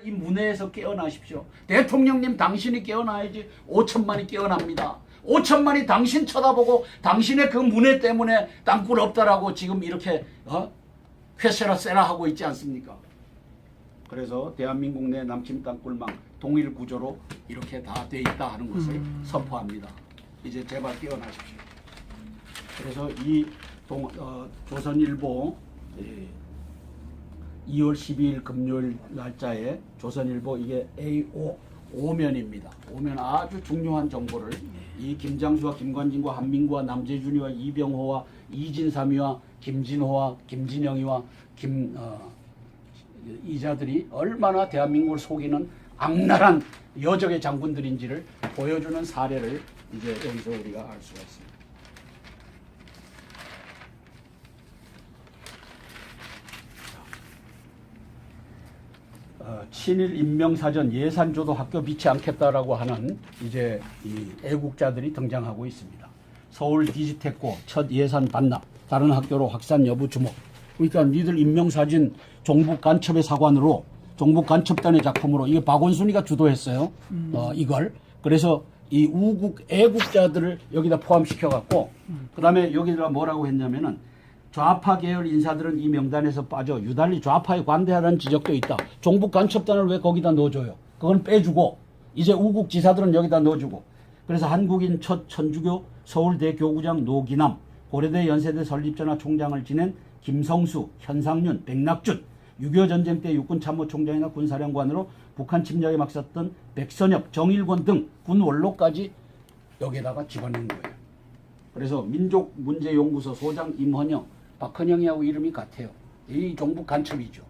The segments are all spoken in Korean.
이 문해에서 깨어나십시오. 대통령님 당신이 깨어나야지 5천만이 깨어납니다. 5천만이 당신 쳐다보고 당신의 그 문해 때문에 땅굴 없다라고 지금 이렇게 회세라 세라 하고 있지 않습니까? 그래서 대한민국 내 남침 땅굴망 동일 구조로 이렇게 다 돼 있다 하는 것을 선포합니다. 이제 제발 깨어나십시오. 그래서 이 조선일보 2월 12일 금요일 날짜에 조선일보 이게 A5 오면입니다. 오면 아주 중요한 정보를 이 김장수와 김관진과 한민구와 남재준이와 이병호와 이진삼이와 김진호와 김진영이와 이자들이 얼마나 대한민국을 속이는 악랄한 여적의 장군들인지를 보여주는 사례를 이제 여기서 우리가 알 수가 있습니다. 친일 인명사전 예산조도 학교 비치 않겠다라고 하는 이제 이 애국자들이 등장하고 있습니다. 서울 디지테코 첫 예산 반납, 다른 학교로 확산 여부 주목. 그러니까 니들 인명사진 종북 간첩의 사관으로 종북 간첩단의 작품으로 이게 박원순이가 주도했어요. 이걸 그래서 이 우국 애국자들을 여기다 포함시켜 갖고 그다음에 여기다가 뭐라고 했냐면은. 좌파 계열 인사들은 이 명단에서 빠져 유달리 좌파에 관대하다는 지적도 있다. 종북 간첩단을 왜 거기다 넣어줘요? 그건 빼주고 이제 우국 지사들은 여기다 넣어주고 그래서 한국인 첫 천주교 서울대 교구장 노기남 고려대 연세대 설립전화 총장을 지낸 김성수, 현상윤, 백낙준 6.25 전쟁 때 육군참모총장이나 군사령관으로 북한 침략에 막섰던 백선엽, 정일권 등 군 원로까지 여기다가 집어넣은 거예요. 그래서 민족문제연구소 소장 임헌영 박헌영이하고 이름이 같아요. 이 종북 간첩이죠.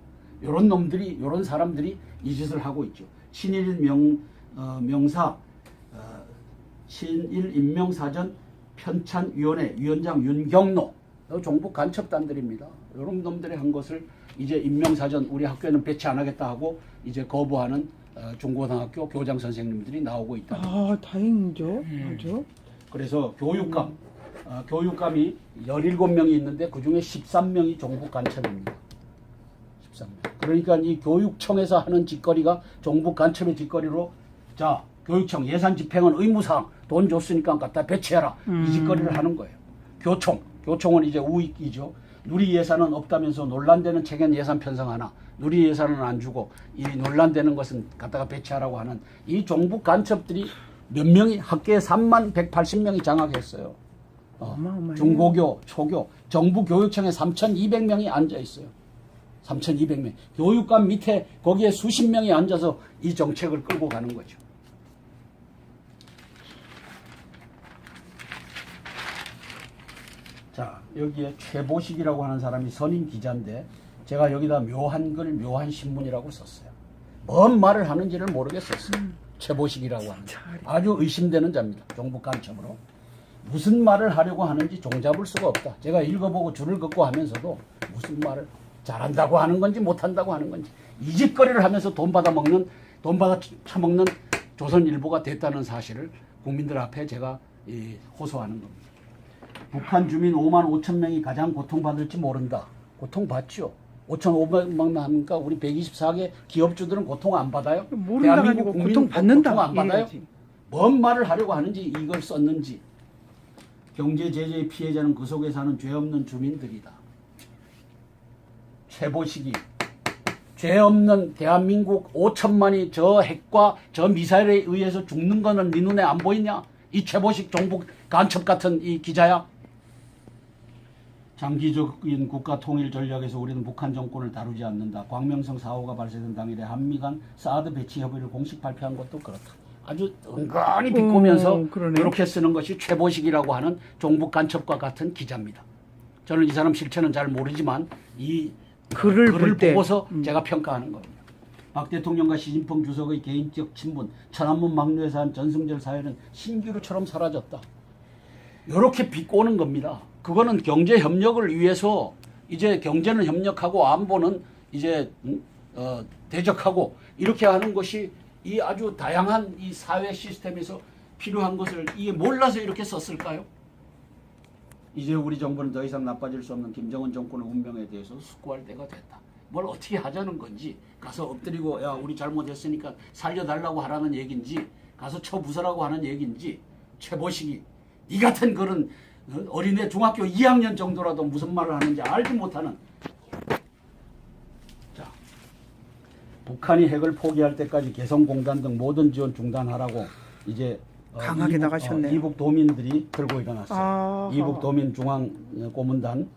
이런 놈들이, 이런 사람들이 이 짓을 하고 있죠. 친일 인명사전 편찬위원회 위원장 윤경로, 종북 간첩단들입니다. 이런 놈들이 한 것을 이제 인명사전 우리 학교에는 배치 안 하겠다 하고 이제 거부하는 중고등학교 교장 선생님들이 나오고 있다. 아, 다행이죠. 아주. 그래서 교육감이 17명이 있는데 그중에 13명이 종북 간첩입니다. 13명. 그러니까 이 교육청에서 하는 짓거리가 종북 간첩의 짓거리로 자, 교육청 예산 집행은 의무사항 돈 줬으니까 갖다 배치해라. 이 짓거리를 하는 거예요. 교총은 이제 우익이죠. 누리 예산은 없다면서 논란되는 책엔 예산 편성하나 누리 예산은 안 주고 이 논란되는 것은 갖다가 배치하라고 하는 이 종북 간첩들이 몇 명이 학계에 3180명이 장악했어요. 중고교, 초교, 정부 교육청에 3200명이 앉아 있어요. 3200명. 교육감 밑에 거기에 수십 명이 앉아서 이 정책을 끌고 가는 거죠. 자, 여기에 최보식이라고 하는 사람이 선임 기자인데 제가 여기다 묘한 글, 묘한 신문이라고 썼어요. 뭔 말을 하는지를 모르겠었어요. 최보식이라고 하는 아주 의심되는 자입니다. 종북 간첩으로. 무슨 말을 하려고 하는지 종잡을 수가 없다. 제가 읽어보고 줄을 긋고 하면서도 무슨 말을 잘한다고 하는 건지 못한다고 하는 건지 이 짓거리를 하면서 돈 받아 처먹는 조선일보가 됐다는 사실을 국민들 앞에 제가 호소하는 겁니다. 북한 주민 5만 5천 명이 가장 고통받을지 모른다. 고통받죠. 5,500만 하니까 우리 124개 기업주들은 고통 안 받아요? 대한민국 국민은 고통 받는다. 고통 안 받아요? 뭔 말을 하려고 하는지 이걸 썼는지. 경제 제재의 피해자는 그 속에 사는 죄 없는 주민들이다. 최보식이 죄 없는 대한민국 5천만이 저 핵과 저 미사일에 의해서 죽는 거는 네 눈에 안 보이냐? 이 최보식 종북 간첩 같은 이 기자야. 장기적인 국가 통일 전략에서 우리는 북한 정권을 다루지 않는다. 광명성 사고가 발생된 당일에 한미 간 사드 배치 협의를 공식 발표한 것도 그렇다. 아주 은근히 비꼬면서 이렇게 쓰는 것이 최보식이라고 하는 종북 간첩과 같은 기자입니다. 저는 이 사람 실체는 잘 모르지만 이 글을 보고서 제가 평가하는 겁니다. 박 대통령과 시진핑 주석의 개인적 친분, 천안문 막루에서 한 전승절 사회는 신기루처럼 사라졌다. 이렇게 비꼬는 겁니다. 그거는 경제 협력을 위해서 이제 경제는 협력하고 안보는 이제 대적하고 이렇게 하는 것이 이 아주 다양한 이 사회 시스템에서 필요한 것을 이게 몰라서 이렇게 썼을까요? 이제 우리 정부는 더 이상 나빠질 수 없는 김정은 정권의 운명에 대해서 숙고할 때가 됐다. 뭘 어떻게 하자는 건지, 가서 엎드리고 야 우리 잘못했으니까 살려달라고 하라는 얘기인지, 가서 처부서라고 하는 얘기인지, 최보식이 이 같은 그런 어린애 중학교 2학년 정도라도 무슨 말을 하는지 알지 못하는. 자, 북한이 핵을 포기할 때까지 개성공단 등 모든 지원 중단하라고 이제 강하게 나가셨네요. 이북 도민들이 들고 일어났어요. 아하. 이북 도민 중앙 고문단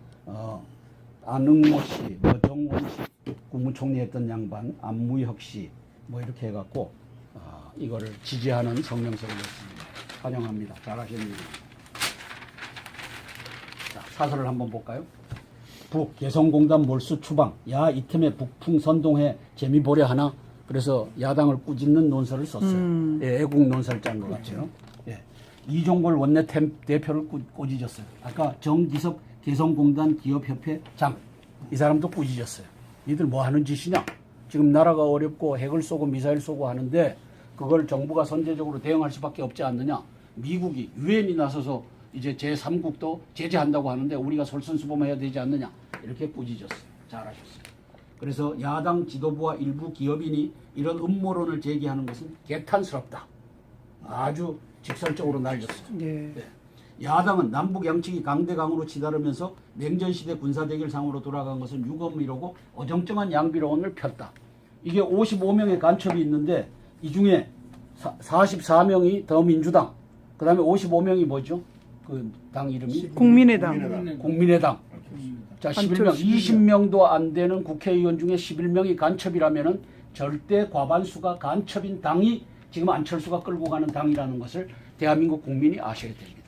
안흥모 씨, 뭐 정원 씨, 국무총리 했던 양반 안무혁 씨, 뭐 이렇게 해갖고 이거를 지지하는 성명서를 냈습니다. 환영합니다. 잘하셨네요. 자, 사설을 한번 볼까요? 북 개성공단 몰수 추방. 야 이 틈에 북풍 선동해 재미 보려 하나. 그래서 야당을 꾸짖는 논설을 썼어요. 예, 애국 논설 짠 것 같아요. 예. 이종골 원내 대표를 꾸짖었어요. 아까 정기섭 개성공단 기업협회 장. 이 사람도 꾸짖었어요. 니들 뭐 하는 짓이냐? 지금 나라가 어렵고 핵을 쏘고 미사일 쏘고 하는데 그걸 정부가 선제적으로 대응할 수밖에 없지 않느냐? 미국이 유엔이 나서서 이제 제3국도 제재한다고 하는데 우리가 솔선수범해야 되지 않느냐? 이렇게 꾸짖었어요. 잘하셨어요. 그래서 야당 지도부와 일부 기업인이 이런 음모론을 제기하는 것은 개탄스럽다. 아주 직설적으로 날렸어요. 네. 네. 야당은 남북 양측이 강대강으로 치다르면서 냉전시대 군사대결상으로 돌아간 것은 유검이로고 어정쩡한 양비론을 폈다. 이게 55명의 간첩이 있는데 이 중에 44명이 더민주당, 그 다음에 55명이 뭐죠? 그 당 이름이? 국민의당. 자, 11명, 20명도 안 되는 국회의원 중에 11명이 간첩이라면은 절대 과반수가 간첩인 당이 지금 안철수가 끌고 가는 당이라는 것을 대한민국 국민이 아셔야 됩니다.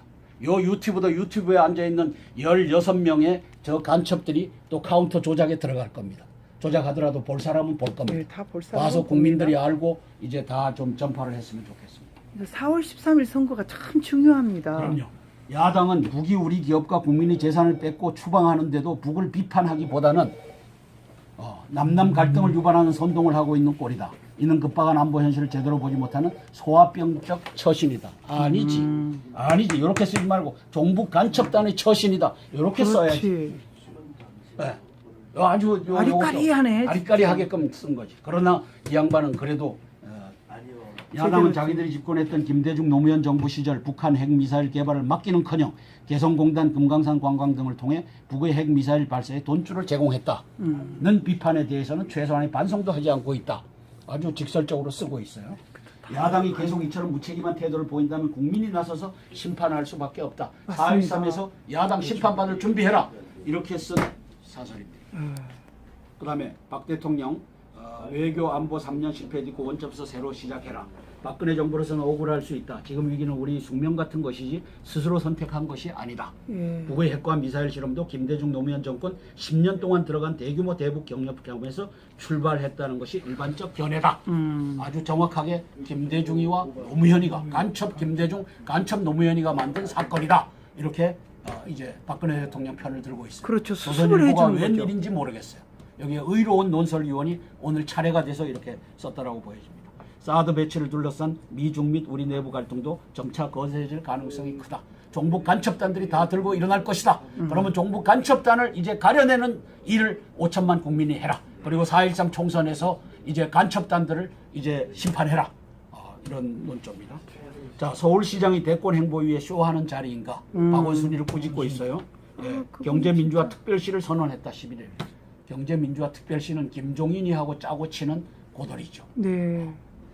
요 유튜브에 앉아있는 16명의 저 간첩들이 또 카운터 조작에 들어갈 겁니다. 조작하더라도 볼 사람은 볼 겁니다. 네, 다 볼 사람은 와서 국민들이 봅니다. 알고 이제 다 좀 전파를 했으면 좋겠습니다. 4월 13일 선거가 참 중요합니다. 그럼요. 야당은 북이 우리 기업과 국민의 재산을 뺏고 추방하는데도 북을 비판하기보다는 남남 갈등을 유발하는 선동을 하고 있는 꼴이다. 이는 급박한 안보 현실을 제대로 보지 못하는 소아병적 처신이다. 아니지. 아니지. 이렇게 쓰지 말고 종북 간첩단의 처신이다. 이렇게 써야지. 네. 아주 아리까리하네. 아리까리하게끔 쓴 거지. 그러나 이 양반은 그래도 야당은 자기들이 집권했던 김대중 노무현 정부 시절 북한 핵미사일 개발을 막기는커녕 개성공단 금강산 관광 등을 통해 북의 핵미사일 발사에 돈줄을 제공했다는 비판에 대해서는 최소한의 반성도 하지 않고 있다. 아주 직설적으로 쓰고 있어요. 야당이 계속 이처럼 무책임한 태도를 보인다면 국민이 나서서 심판할 수밖에 없다. 4.13에서 야당 심판받을 준비해라. 이렇게 쓴 사설입니다. 그 다음에 박 대통령 외교 안보 3년 실패 뒤고 원점에서 새로 시작해라. 박근혜 정부로서는 억울할 수 있다. 지금 위기는 우리 숙명 같은 것이지 스스로 선택한 것이 아니다. 북의 핵과 미사일 실험도 김대중 노무현 정권 10년 동안 들어간 대규모 대북 경협 경험에서 출발했다는 것이 일반적 견해다. 아주 정확하게 김대중이와 노무현이가 간첩 김대중, 간첩 노무현이가 만든 사건이다. 이렇게 이제 박근혜 대통령 편을 들고 있어요. 그렇죠. 조선일보가 수습을 해주는 웬일인지 모르겠어요. 여기에 의로운 논설위원이 오늘 차례가 돼서 이렇게 썼다라고 보여집니다. 사드 배치를 둘러싼 미중 및 우리 내부 갈등도 점차 거세질 가능성이 크다. 종북 간첩단들이 다 들고 일어날 것이다. 그러면 종북 간첩단을 이제 가려내는 일을 5천만 국민이 해라. 그리고 4.13 총선에서 이제 간첩단들을 이제 심판해라. 이런 논조입니다. 자, 서울시장이 대권 행보위에 쇼하는 자리인가? 박원순이를 꾸짖고 있어요. 예, 경제민주화 특별시를 선언했다. 11일. 경제민주화 특별시는 김종인이 하고 짜고 치는 고돌이죠. 네.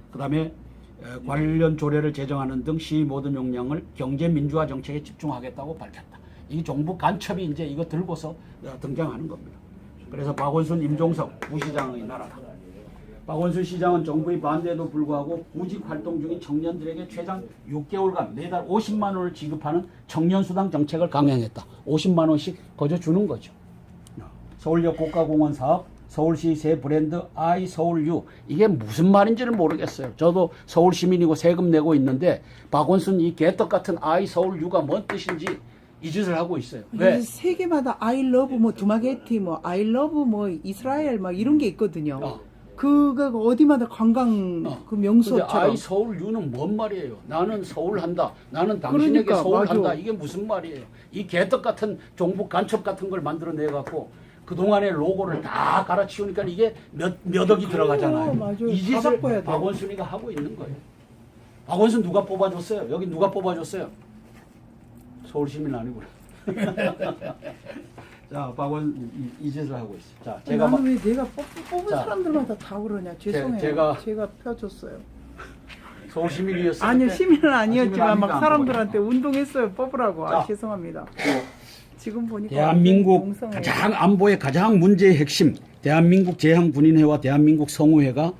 그 다음에 관련 조례를 제정하는 등 시 모든 역량을 경제민주화 정책에 집중하겠다고 밝혔다. 이 종북 간첩이 이제 이거 들고서 등장하는 겁니다. 그래서 박원순, 임종석 부시장의 나라다. 박원순 시장은 정부의 반대에도 불구하고 구직 활동 중인 청년들에게 최장 6개월간 매달 50만 원을 지급하는 청년수당 정책을 강행했다. 50만 원씩 거저 주는 거죠. 서울역 국가공원 사업, 서울시 새 브랜드 아이서울유. 이게 무슨 말인지는 모르겠어요. 저도 서울 시민이고 세금 내고 있는데 박원순 이 개떡 같은 아이서울유가 뭔 뜻인지 이 짓을 하고 있어요. 왜? 세계마다 I love 뭐 두마게티 뭐 I love 뭐 이스라엘 막 이런 게 있거든요. 그거 어디마다 관광 그 명소처럼. 근데 아이서울유는 뭔 말이에요? 나는 서울 한다. 나는 당신에게 그러니까, 서울 맞아. 한다. 이게 무슨 말이에요? 이 개떡 같은 종북 간첩 같은 걸 만들어내 갖고 그동안의 로고를 다 갈아치우니까 이게 몇 억이 들어가잖아요. 맞아요. 이 다 짓을 바꿔야 돼요. 박원순이가 하고 있는 거예요. 박원순 누가 뽑아줬어요? 여기 누가 뽑아줬어요? 서울시민 아니고. 자, 박원 이 짓을 하고 있어. 자, 제가 나는 왜 내가 뽑은 자, 사람들마다 다 그러냐. 죄송해요. 제가 펴줬어요. 서울시민이었어요. 아니요, 시민은 아니었지만 막 안 사람들한테 운동했어요. 뽑으라고. 자. 죄송합니다. 지금 보니까 대한민국 공성을- 가장 안보의 가장 문제의 핵심 대한민국 제한군인회와 대한민국 성우회가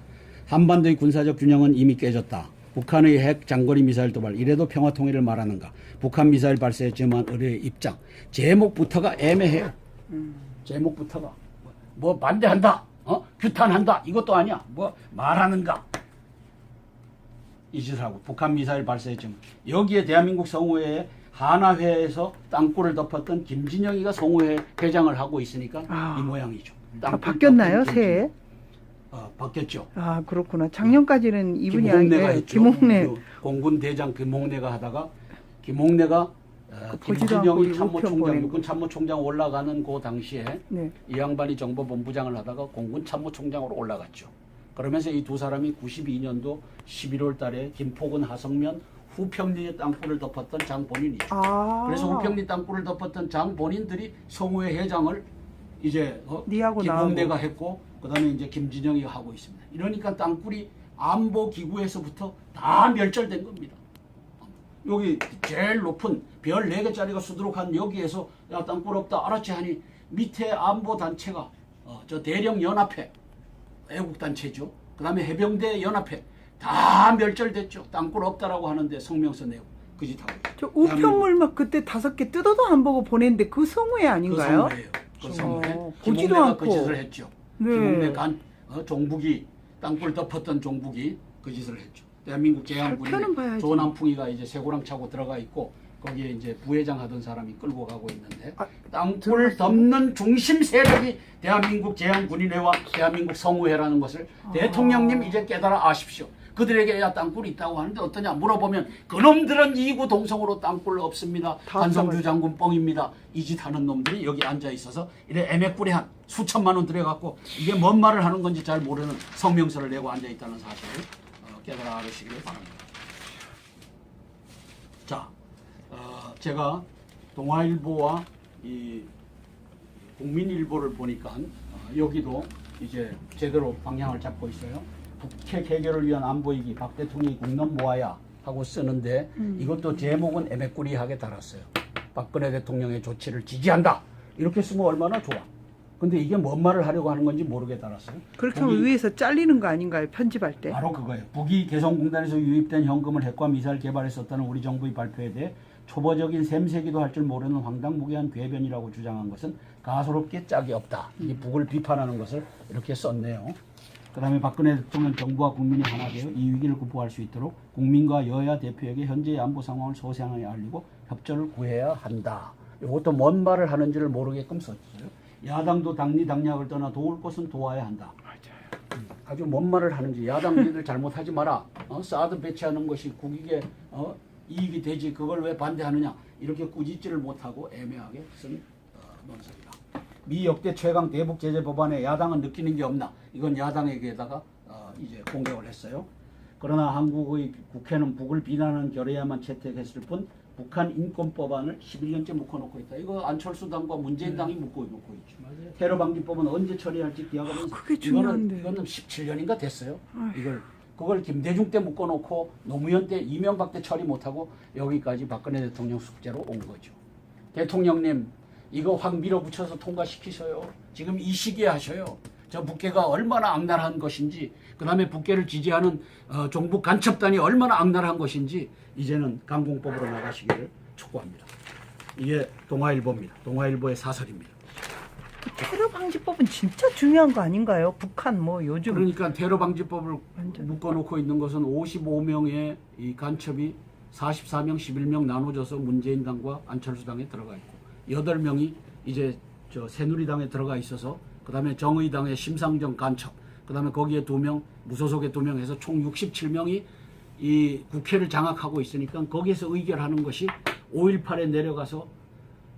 한반도의 군사적 균형은 이미 깨졌다. 북한의 핵 장거리 미사일 도발 이래도 평화 통일을 말하는가. 북한 미사일 발사했지만 의뢰의 입장 제목부터가 애매해요. 제목부터가 뭐 반대한다, 규탄한다 이것도 아니야. 뭐 말하는가. 이 짓을 하고 북한 미사일 발사했지만 여기에 대한민국 성우회에 하나회에서 땅굴을 덮었던 김진영이가 성우회 회장을 하고 있으니까 이 모양이죠. 다 바뀌었나요, 새해? 바뀌었죠. 아, 그렇구나. 작년까지는 이분이 김홍래가 아니고 했죠. 김홍래. 그 공군 대장 김홍래가 하다가 김홍래가 보지도 않고 김진영이 우편 참모총장, 보낸 육군 참모총장 올라가는 그 당시에 네. 이 양반이 정보본부장을 하다가 공군 참모총장으로 올라갔죠. 그러면서 이 두 사람이 92년도 11월 달에 김포군 하성면 후평리의 땅굴을 덮었던 장본인이죠. 그래서 후평리 땅굴을 덮었던 장본인들이 성우회 회장을 이제 니하고 김홍래가 나하고. 했고 그다음에 이제 김진영이 하고 있습니다. 이러니까 땅굴이 안보기구에서부터 다 멸절된 겁니다. 여기 제일 높은 별 4개짜리가 수두룩한 여기에서 야 땅굴 없다 알았지 하니 밑에 안보단체가 저 대령연합회 애국단체죠. 그 다음에 해병대 연합회 다 멸절됐죠. 땅굴 없다라고 하는데 성명서 내고 그 짓 하고 있죠. 저 우편물 막 그때 5개 뜯어도 안 보고 보냈는데 그 성우회 아닌가요? 그 성우회. 보지도 김홍래가 않고. 그 짓을 했죠. 네. 김홍래 종북이 땅굴 덮었던 종북이 그 짓을 했죠. 대한민국 살펴는 제한군이 봐야지. 조남풍이가 이제 쇠고랑 차고 들어가 있고 거기에 이제 부회장 하던 사람이 끌고 가고 있는데 땅굴 들어갔어요? 덮는 중심 세력이 대한민국 제한군인회와 대한민국 성우회라는 것을 대통령님 이제 깨달아 아십시오. 그들에게 야 땅굴 있다고 하는데 어떠냐 물어보면 그놈들은 이구 동성으로 땅굴 없습니다. 다 한성주 없어가지고. 장군 뻥입니다. 이 짓 하는 놈들이 여기 앉아 있어서 이래 애매꾸리한 수천만 원 들여갖고 이게 뭔 말을 하는 건지 잘 모르는 성명서를 내고 앉아 있다는 사실을 깨달아 알으시길 바랍니다. 자, 제가 동아일보와 이 국민일보를 보니까 여기도 이제 제대로 방향을 잡고 있어요. 북핵 해결을 위한 안보이기 박 대통령이 국론 모아야 하고 쓰는데 이것도 제목은 애매꾸리하게 달았어요. 박근혜 대통령의 조치를 지지한다. 이렇게 쓰면 얼마나 좋아. 근데 이게 뭔 말을 하려고 하는 건지 모르게 달았어요. 그렇게 하면 위에서 잘리는 거 아닌가요? 편집할 때. 바로 그거예요. 북이 개성공단에서 유입된 현금을 핵과 미사일 개발에 썼다는 우리 정부의 발표에 대해 초보적인 셈세기도 할 줄 모르는 황당무계한 궤변이라고 주장한 것은 가소롭게 짝이 없다. 이 북을 비판하는 것을 이렇게 썼네요. 그 다음에 박근혜 대통령 정부와 국민이 하나 되어 이 위기를 극복할 수 있도록 국민과 여야 대표에게 현재의 안보 상황을 소상하게 알리고 협조를 구해야 한다. 이것도 뭔 말을 하는지를 모르게끔 썼어요. 야당도 당리 당략을 떠나 도울 것은 도와야 한다. 아주 뭔 말을 하는지 야당들 잘못하지 마라. 사드 배치하는 것이 국익에 이익이 되지 그걸 왜 반대하느냐 이렇게 꾸짖지를 못하고 애매하게 쓴 논설이다. 미 역대 최강 대북 제재 법안에 야당은 느끼는 게 없나 이건 야당에게다가 이제 공격을 했어요. 그러나 한국의 국회는 북을 비난하는 결의야만 채택했을 뿐 북한 인권법안을 11년째 묶어놓고 있다. 이거 안철수 당과 문재인 당이 묶어놓고 있죠. 테러 방지법은 언제 처리할지 기약하면서 그게 중요한데. 이거는 17년인가 됐어요. 그걸 김대중 때 묶어놓고 노무현 때 이명박 때 처리 못하고 여기까지 박근혜 대통령 숙제로 온 거죠. 대통령님 이거 확 밀어붙여서 통과시키셔요. 지금 이 시기에 하셔요. 저 북괴가 얼마나 악랄한 것인지 그 다음에 북괴를 지지하는 종북 간첩단이 얼마나 악랄한 것인지 이제는 강공법으로 나가시기를 촉구합니다. 이게 동아일보입니다. 동아일보의 사설입니다. 테러 방지법은 진짜 중요한 거 아닌가요? 북한 뭐 요즘 그러니까 테러 방지법을 완전. 묶어놓고 있는 것은 55명의 이 간첩이 44명, 11명 나눠져서 문재인 당과 안철수 당에 들어가 있고 8명이 이제 저 새누리당에 들어가 있어서 그 다음에 정의당의 심상정 간첩 그 다음에 거기에 2명 무소속의 2명 해서 총 67명이 이 국회를 장악하고 있으니까 거기에서 의결하는 것이 5.18에 내려가서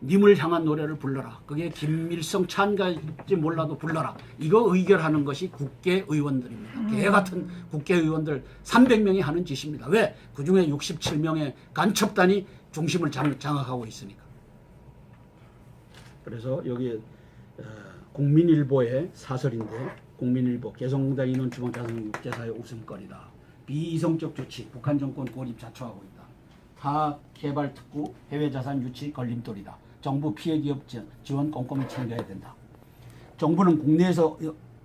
님을 향한 노래를 불러라. 그게 김일성 찬가일지 몰라도 불러라. 이거 의결하는 것이 국회의원들입니다. 개 같은 국회의원들 300명이 하는 짓입니다. 왜? 그중에 67명의 간첩단이 중심을 장악하고 있으니까. 그래서 여기 국민일보의 사설인데, 국민일보 개성공단 인원 주방 자산국제사의 웃음거리다. 비이성적 조치, 북한 정권 고립 자초하고 있다. 타 개발 특구, 해외 자산 유치 걸림돌이다. 정부 피해 기업 지원 꼼꼼히 챙겨야 된다. 정부는 국내에서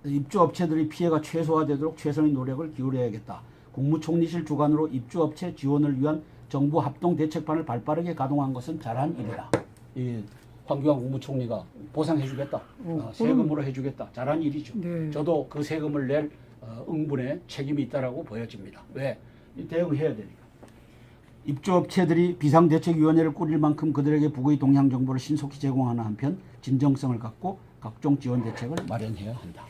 입주업체들의 피해가 최소화되도록 최선의 노력을 기울여야겠다. 국무총리실 주관으로 입주업체 지원을 위한 정부 합동 대책판을 발빠르게 가동한 것은 잘한 일이다. 이 황교안 국무총리가 보상해주겠다. 세금으로 해주겠다. 잘한 일이죠. 네. 저도 그 세금을 낼 응분에 책임이 있다라고 보여집니다. 왜? 대응해야 되니까. 입주업체들이 비상대책위원회를 꾸릴 만큼 그들에게 북의 동향 정보를 신속히 제공하는 한편 진정성을 갖고 각종 지원 대책을 마련해야 한다.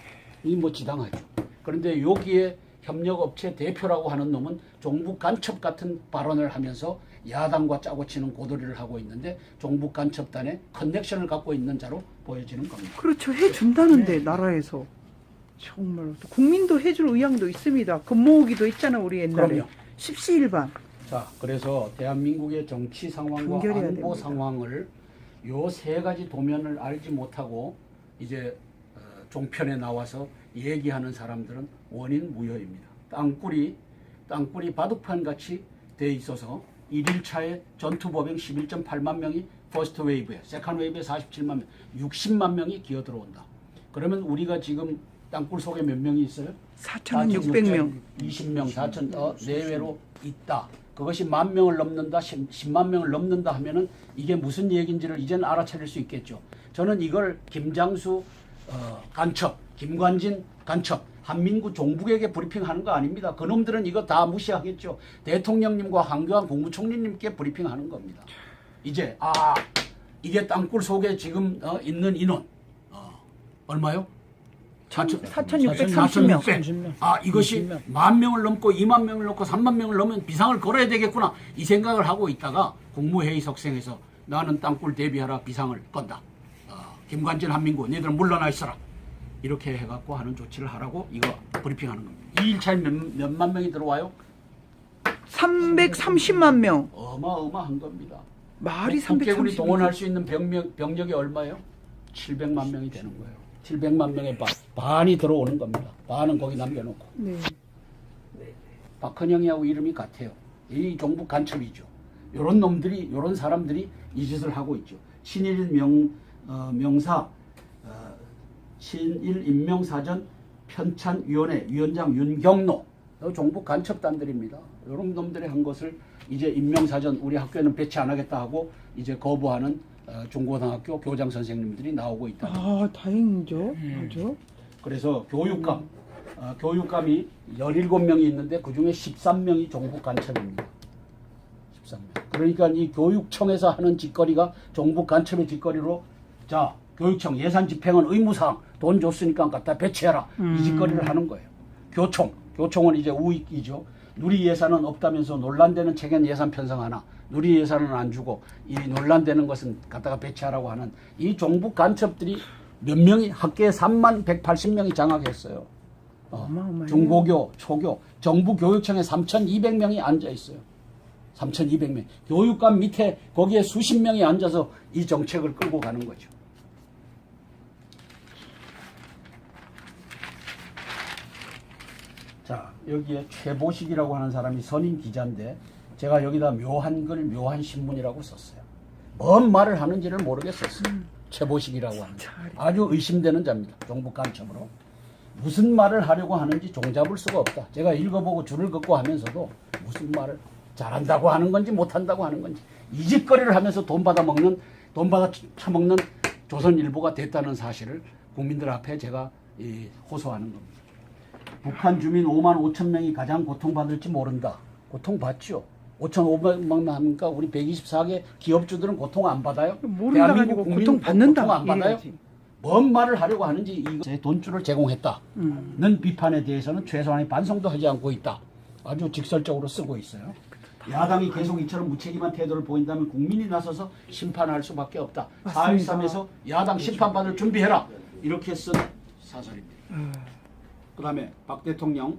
이 뭐 지당하죠. 그런데 여기에 협력업체 대표라고 하는 놈은 종북 간첩 같은 발언을 하면서 야당과 짜고 치는 고도리를 하고 있는데 종북 간첩단의 커넥션을 갖고 있는 자로 보여지는 겁니다. 그렇죠. 해준다는데 나라에서 정말 국민도 해줄 의향도 있습니다. 그 모으기도 있잖아 우리 옛날에. 그럼요. 십시일반. 자, 그래서 대한민국의 정치 상황과 분결해야 안보 됩니다. 상황을 요 세 가지 도면을 알지 못하고 이제 종편에 나와서 얘기하는 사람들은 원인 무효입니다. 땅굴이 바둑판 같이 돼 있어서 1일차에 전투보병 11.8만 명이 퍼스트 웨이브에, 세컨 웨이브에 47만 명, 60만 명이 기어 들어온다. 그러면 우리가 지금 땅굴 속에 몇 명이 있어요? 4,600명. 20명, 4천 내외로 있다. 그것이 10,000명을 넘는다, 10만 명을 넘는다 하면은 이게 무슨 얘기인지를 이제는 알아차릴 수 있겠죠. 저는 이걸 김장수 간첩, 김관진 간첩, 한민구 종북에게 브리핑하는 거 아닙니다. 그놈들은 이거 다 무시하겠죠. 대통령님과 황교안 국무총리님께 브리핑하는 겁니다. 이제 이게 땅굴 속에 지금 있는 인원 얼마요? 4,630명. 이것이 10,000명을 넘고 20,000명을 넘고 30,000명을 넘으면 비상을 걸어야 되겠구나. 이 생각을 하고 있다가 국무회의 석상에서 나는 땅굴 대비하라 비상을 건다. 김관진 한민구 너희들은 물러나 있어라. 이렇게 해갖고 하는 조치를 하라고 이거 브리핑하는 겁니다. 2일차에 몇만 명이 들어와요? 330만 명. 어마어마한 겁니다. 말이 국개군이 330명. 동원할 수 있는 병력이 얼마예요? 700만 명이 되는 거예요. 700만 명의 반이 들어오는 겁니다. 반은 거기 남겨놓고. 네. 박헌영이하고 이름이 같아요. 이 종북 간첩이죠. 요런 놈들이, 요런 사람들이 이 짓을 하고 있죠. 친일 명사, 친일 인명사전 편찬위원회 위원장 윤경로, 종북 간첩단들입니다. 요런 놈들이 한 것을 이제 인명사전 우리 학교에는 배치 안 하겠다 하고 이제 거부하는 중고등학교 교장 선생님들이 나오고 있다. 다행이죠. 아주. 그래서 교육감이 17명이 있는데 그중에 13명이 종북 간첩입니다. 13명. 그러니까 이 교육청에서 하는 짓거리가 종북 간첩의 짓거리로, 자, 교육청 예산 집행은 의무사항, 돈 줬으니까 갖다 배치해라. 이 짓거리를 하는 거예요. 교총은 이제 우익이죠. 누리 예산은 없다면서 논란되는 책엔 예산 편성하나, 누리 예산은 안 주고 이 논란되는 것은 갖다가 배치하라고 하는 이 종북 간첩들이 몇 명이 학계에 3180명이 장악했어요. 중고교, 초교, 정부 교육청에 3200명이 앉아 있어요. 3200명. 교육감 밑에 거기에 수십 명이 앉아서 이 정책을 끌고 가는 거죠. 자, 여기에 최보식이라고 하는 사람이 선임 기자인데 제가 여기다 묘한 글, 묘한 신문이라고 썼어요. 뭔 말을 하는지를 모르겠었어요. 최보식이라고 하는 아주 의심되는 자입니다. 종북 간첩으로. 무슨 말을 하려고 하는지 종잡을 수가 없다. 제가 읽어보고 줄을 긋고 하면서도 무슨 말을 잘한다고 하는 건지 못한다고 하는 건지 이 짓거리를 하면서 돈 받아 처먹는 조선일보가 됐다는 사실을 국민들 앞에 제가 호소하는 겁니다. 북한 주민 55,000명이 가장 고통받을지 모른다. 고통받죠. 5,500만 하니까 우리 124개 기업주들은 고통 안 받아요? 모른다 가지고 고통 받는다. 고통 안 받아요? 이래야지. 뭔 말을 하려고 하는지 이거 돈줄을 제공했다는 비판에 대해서는 최소한의 반성도 하지 않고 있다. 아주 직설적으로 쓰고 있어요. 야당이 계속 이처럼 무책임한 태도를 보인다면 국민이 나서서 심판할 수밖에 없다. 맞습니다. 4.13에서 야당 심판받을 준비해라. 이렇게 쓴 사설입니다. 그 다음에 박 대통령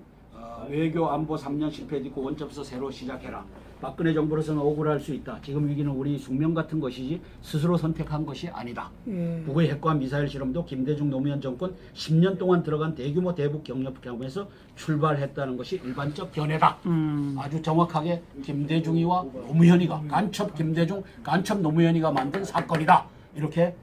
외교 안보 3년 실패 뒤고 원점에서 새로 시작해라. 박근혜 정부로서는 억울할 수 있다. 지금 위기는 우리 숙명 같은 것이지 스스로 선택한 것이 아니다. 북의 핵과 미사일 실험도 김대중 노무현 정권 10년 동안 들어간 대규모 대북 경협 경험에서 출발했다는 것이 일반적 견해다. 아주 정확하게 김대중이와 노무현이가 간첩 김대중, 간첩 노무현이가 만든 사건이다. 이렇게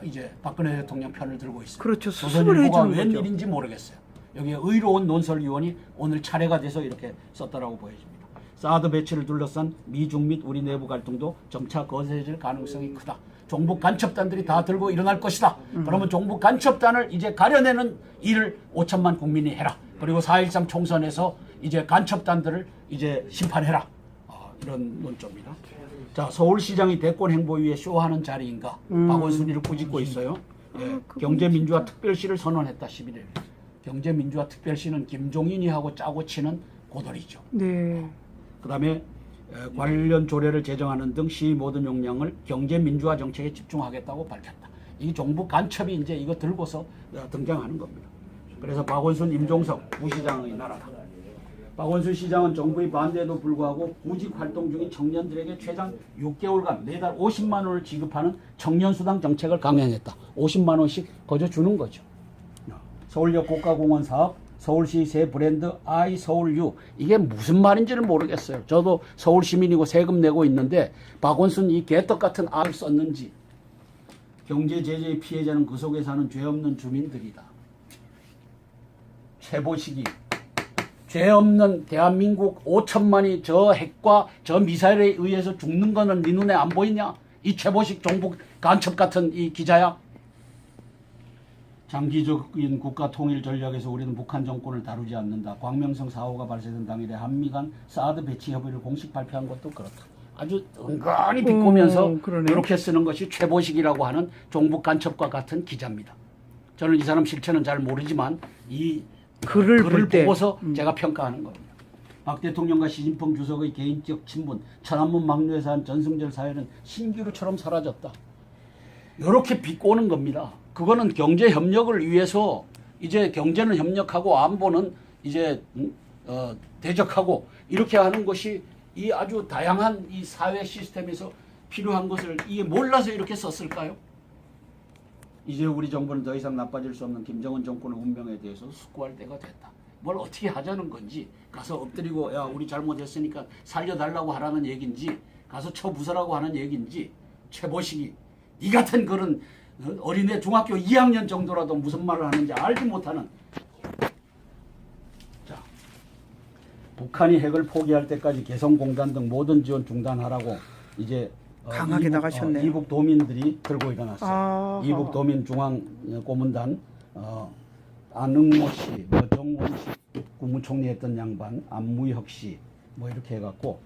이제 박근혜 대통령 편을 들고 있습니다. 그렇죠. 수습을 조선일보가 해주는 거죠. 웬일인지 모르겠어요. 여기에 의로운 논설위원이 오늘 차례가 돼서 이렇게 썼다라고 보여집니다. 사드 배치를 둘러싼 미중 및 우리 내부 갈등도 점차 거세질 가능성이 크다. 종북 간첩단들이 다 들고 일어날 것이다. 그러면 종북 간첩단을 이제 가려내는 일을 5천만 국민이 해라. 그리고 4.13 총선에서 이제 간첩단들을 이제 심판해라. 이런 논조입니다. 자, 서울시장이 대권 행보위에 쇼하는 자리인가? 박원순이를 꾸짖고 있어요. 예, 경제민주화 특별시를 선언했다. 11일. 경제민주화 특별시는 김종인이 하고 짜고 치는 고돌이죠. 네. 그 다음에 관련 조례를 제정하는 등 시 모든 역량을 경제민주화 정책에 집중하겠다고 밝혔다. 이 종북 간첩이 이제 이거 들고서 등장하는 겁니다. 그래서 박원순, 임종석 부시장의 나라다. 박원순 시장은 정부의 반대에도 불구하고 구직 활동 중인 청년들에게 최장 6개월간 매달 50만 원을 지급하는 청년수당 정책을 강행했다. 50만 원씩 거저 주는 거죠. 서울역 국가공원 사업, 서울시 새 브랜드 아이서울유, 이게 무슨 말인지를 모르겠어요. 저도 서울 시민이고 세금 내고 있는데 박원순 이 개떡 같은 아를 썼는지. 경제 제재의 피해자는 그 속에 사는 죄 없는 주민들이다. 최보식이 죄 없는 대한민국 5천만이 저 핵과 저 미사일에 의해서 죽는 거는 네 눈에 안 보이냐? 이 최보식 종북 간첩 같은 이 기자야. 장기적인 국가 통일 전략에서 우리는 북한 정권을 다루지 않는다. 광명성 사고가 발생된 당일에 한미 간 사드 배치 협의를 공식 발표한 것도 그렇다. 아주 은근히 비꼬면서 이렇게 쓰는 것이 최보식이라고 하는 종북 간첩과 같은 기자입니다. 저는 이 사람 실체는 잘 모르지만 이 글을 보고서 제가 평가하는 겁니다. 박 대통령과 시진핑 주석의 개인적 친분, 천안문 막내에서 한 전승절 사회는 신기루처럼 사라졌다. 이렇게 비꼬는 겁니다. 그거는 경제 협력을 위해서 이제 경제는 협력하고 안보는 이제 대적하고 이렇게 하는 것이 이 아주 다양한 이 사회 시스템에서 필요한 것을 이게 몰라서 이렇게 썼을까요? 이제 우리 정부는 더 이상 나빠질 수 없는 김정은 정권의 운명에 대해서 숙고할 때가 됐다. 뭘 어떻게 하자는 건지, 가서 엎드리고 야 우리 잘못했으니까 살려달라고 하라는 얘기인지, 가서 처부서라고 하는 얘기인지, 최보식이 이 같은 그런 어린애 중학교 2학년 정도라도 무슨 말을 하는지 알지 못하는. 자, 북한이 핵을 포기할 때까지 개성공단 등 모든 지원 중단하라고 이제 강하게 나가셨네요. 이북 도민들이 들고 일어났어요. 이북 도민 중앙 고문단 안흥모 씨, 정원 씨, 국무총리 했던 양반 안무혁 씨, 뭐 이렇게 해갖고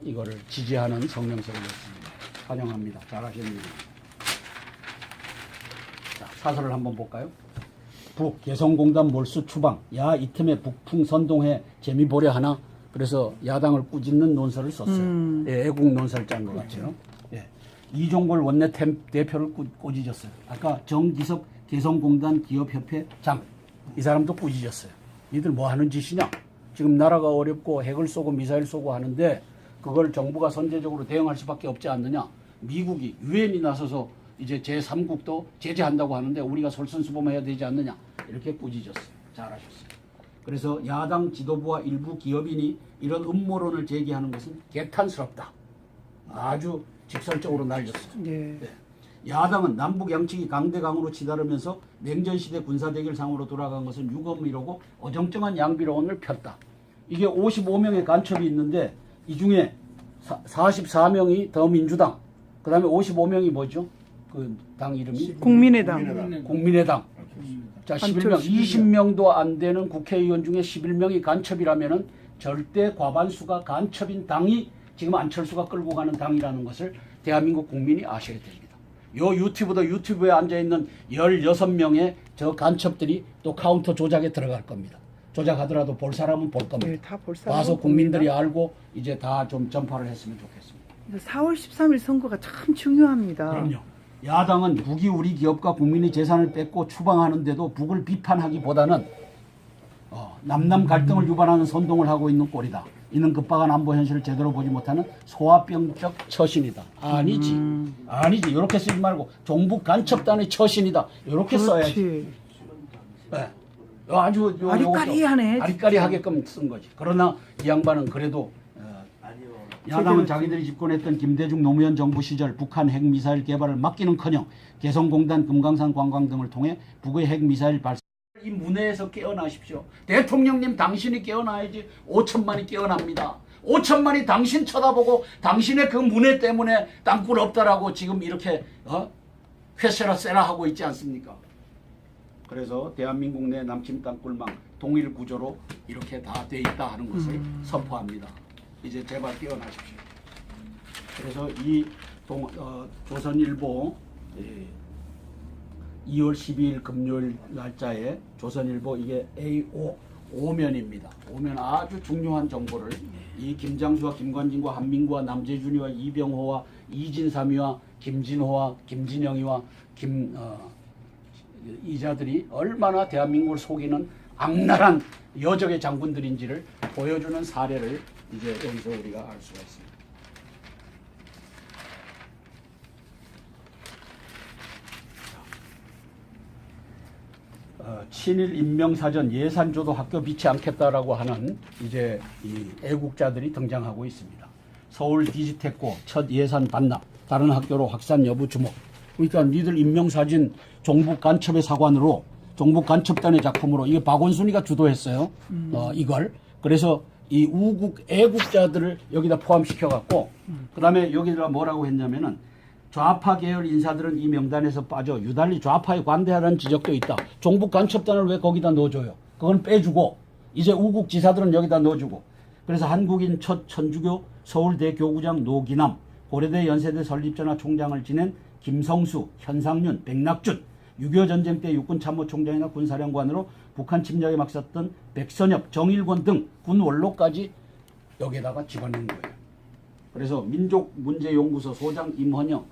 이거를 지지하는 성명서를 냈습니다. 환영합니다. 잘하셨네요. 자, 사설을 한번 볼까요? 북 개성공단 몰수 추방. 야, 이 틈에 북풍 선동해 재미 보려 하나. 그래서 야당을 꾸짖는 논설을 썼어요. 예, 애국 논설 짠 것 같죠. 예. 이종골 원내 대표를 꾸짖었어요. 아까 정기섭 개성공단 기업협회 장, 이 사람도 꾸짖었어요. 니들 뭐 하는 짓이냐? 지금 나라가 어렵고 핵을 쏘고 미사일 쏘고 하는데 그걸 정부가 선제적으로 대응할 수밖에 없지 않느냐? 미국이 유엔이 나서서 이제 제3국도 제재한다고 하는데 우리가 솔선수범해야 되지 않느냐? 이렇게 꾸짖었어요. 잘하셨어요. 그래서 야당 지도부와 일부 기업인이 이런 음모론을 제기하는 것은 개탄스럽다. 아주 직설적으로 날렸어요. 네. 네. 야당은 남북 양측이 강대강으로 치달으면서 냉전시대 군사대결상으로 돌아간 것은 유검이라고 어정쩡한 양비론을 폈다. 이게 55명의 간첩이 있는데 이 중에 44명이 더민주당, 그 다음에 55명이 뭐죠? 그 당 이름이? 국민의당. 자, 11명, 20명도 안 되는 국회의원 중에 11명이 간첩이라면은 절대 과반수가 간첩인 당이 지금 안철수가 끌고 가는 당이라는 것을 대한민국 국민이 아셔야 됩니다. 요 유튜브에 앉아있는 16명의 저 간첩들이 또 카운터 조작에 들어갈 겁니다. 조작하더라도 볼 사람은 볼 겁니다. 네, 다 볼 사람. 와서 국민들이 알고 이제 다 좀 전파를 했으면 좋겠습니다. 4월 13일 선거가 참 중요합니다. 그럼요. 야당은 북이 우리 기업과 국민의 재산을 뺏고 추방하는데도 북을 비판하기보다는 남남 갈등을 유발하는 선동을 하고 있는 꼴이다. 이는 급박한 안보 현실을 제대로 보지 못하는 소아병적 처신이다. 아니지. 아니지. 이렇게 쓰지 말고 종북 간첩단의 처신이다. 이렇게 써야지. 네. 아주 아리까리하네. 아리까리하게끔 쓴 거지. 그러나 이 양반은 그래도 야당은 자기들이 집권했던 김대중 노무현 정부 시절 북한 핵미사일 개발을 막기는커녕 개성공단, 금강산 관광 등을 통해 북의 핵미사일 발사 이 문해에서 깨어나십시오. 대통령님 당신이 깨어나야지 5천만이 깨어납니다. 5천만이 당신 쳐다보고 당신의 그 문해 때문에 땅굴 없다라고 지금 이렇게 회세라 세라 하고 있지 않습니까? 그래서 대한민국 내 남침 땅굴망 동일 구조로 이렇게 다 돼 있다 하는 것을 선포합니다. 이제 제발 깨어나십시오. 그래서 이 조선일보 2월 12일 금요일 날짜에 조선일보 이게 A5 오면입니다. 오면 아주 중요한 정보를 이 김장수와 김관진과 한민구와 남재준이와 이병호와 이진삼이와 김진호와 김진영이와 이자들이 얼마나 대한민국을 속이는 악랄한 여적의 장군들인지를 보여주는 사례를 이제 여기서 우리가 알 수가 있습니다. 친일 인명사전 예산조도 학교 비치 않겠다라고 하는 이제 이 애국자들이 등장하고 있습니다. 서울 디지테코 첫 예산 반납, 다른 학교로 확산 여부 주목. 그러니까 니들 인명사진 종북 간첩의 사관으로 종북 간첩단의 작품으로 이게 박원순이가 주도했어요. 이걸 그래서 이 우국 애국자들을 여기다 포함시켜 갖고 그다음에 여기다 뭐라고 했냐면은 좌파 계열 인사들은 이 명단에서 빠져 유달리 좌파에 관대하다는 지적도 있다. 종북 간첩단을 왜 거기다 넣어줘요? 그건 빼주고 이제 우국 지사들은 여기다 넣어주고 그래서 한국인 첫 천주교 서울대 교구장 노기남, 고려대 연세대 설립전화 총장을 지낸 김성수, 현상윤, 백낙준, 6.25 전쟁 때 육군참모총장이나 군사령관으로 북한 침략에 막섰던 백선엽, 정일권 등 군 원로까지 여기에다가 집어넣은 거예요. 그래서 민족문제연구소 소장 임헌영,